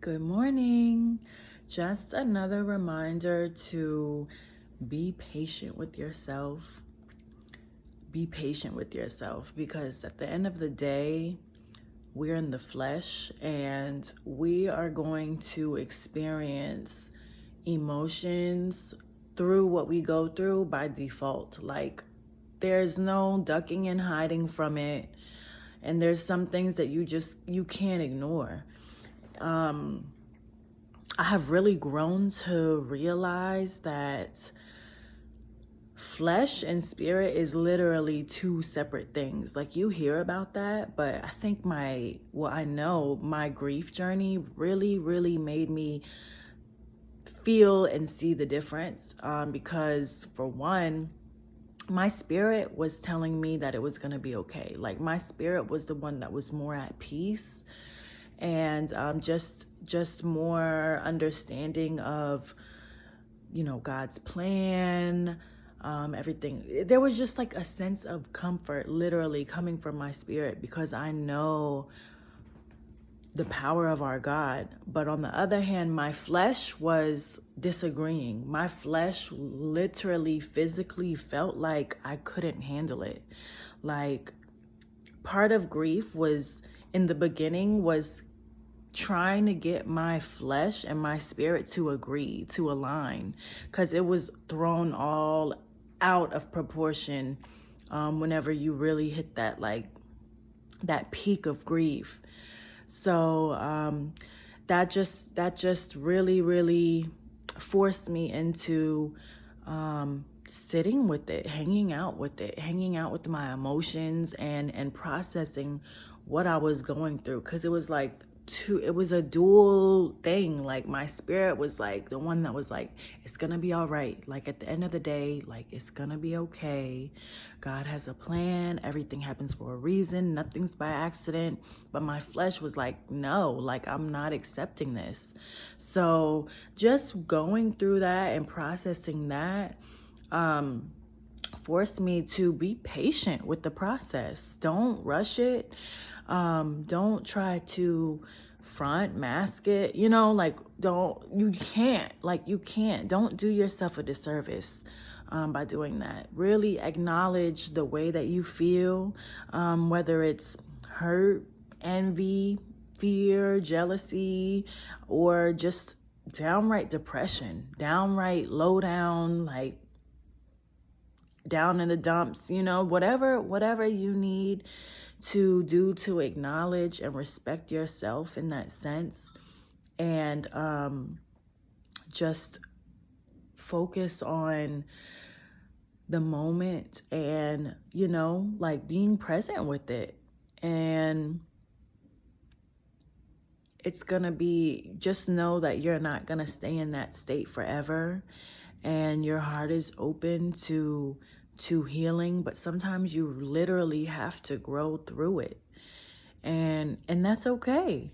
Good morning. Just another reminder to be patient with yourself. Be patient with yourself because at the end of the day, we're in the flesh and we are going to experience emotions through what we go through by default. Like, there's no ducking and hiding from it. And there's some things that you can't ignore. I have really grown to realize that flesh and spirit is literally two separate things. Like, you hear about that, but I think I know my grief journey really made me feel and see the difference. Because for one, my spirit was telling me that it was going to be okay. Like, my spirit was the one that was more at peace and just more understanding of, God's plan, everything. There was just like a sense of comfort literally coming from my spirit because I know the power of our God. But on the other hand, my flesh was disagreeing. My flesh literally physically felt like I couldn't handle it. Like, part of grief was in the beginning was trying to get my flesh and my spirit to agree, to align, because it was thrown all out of proportion whenever you really hit that peak of grief. So that just really forced me into sitting with it, hanging out with my emotions and processing what I was going through, because it was like it was a dual thing. Like, my spirit was like the one that was like, it's gonna be all right. Like, at the end of the day, like, it's gonna be okay. God has a plan. Everything happens for a reason. Nothing's by accident. But my flesh was like, no, like, I'm not accepting this. So just going through that and processing that forced me to be patient with the process. Don't rush it. Don't try to mask it, you can't. Don't do yourself a disservice by doing that. Really acknowledge the way that you feel, whether it's hurt, envy, fear, jealousy, or just downright depression, downright low down, like down in the dumps, whatever you need to do to acknowledge and respect yourself in that sense, and just focus on the moment and, like, being present with it. And it's gonna be, just know that you're not gonna stay in that state forever, and your heart is open to healing, but sometimes you literally have to grow through it. And that's okay.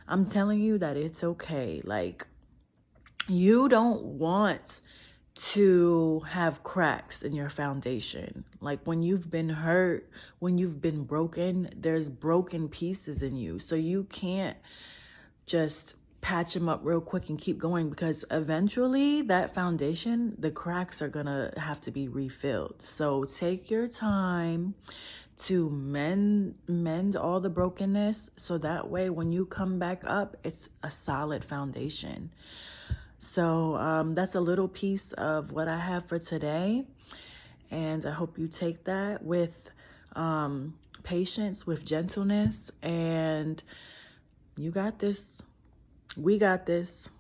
I'm telling you that it's okay. Like, you don't want to have cracks in your foundation. Like, when you've been hurt, when you've been broken, there's broken pieces in you. So you can't just patch them up real quick and keep going, because eventually that foundation, the cracks are gonna have to be refilled. So take your time to mend all the brokenness, so that way when you come back up, it's a solid foundation. So that's a little piece of what I have for today, and I hope you take that with patience, with gentleness, and you got this. We got this.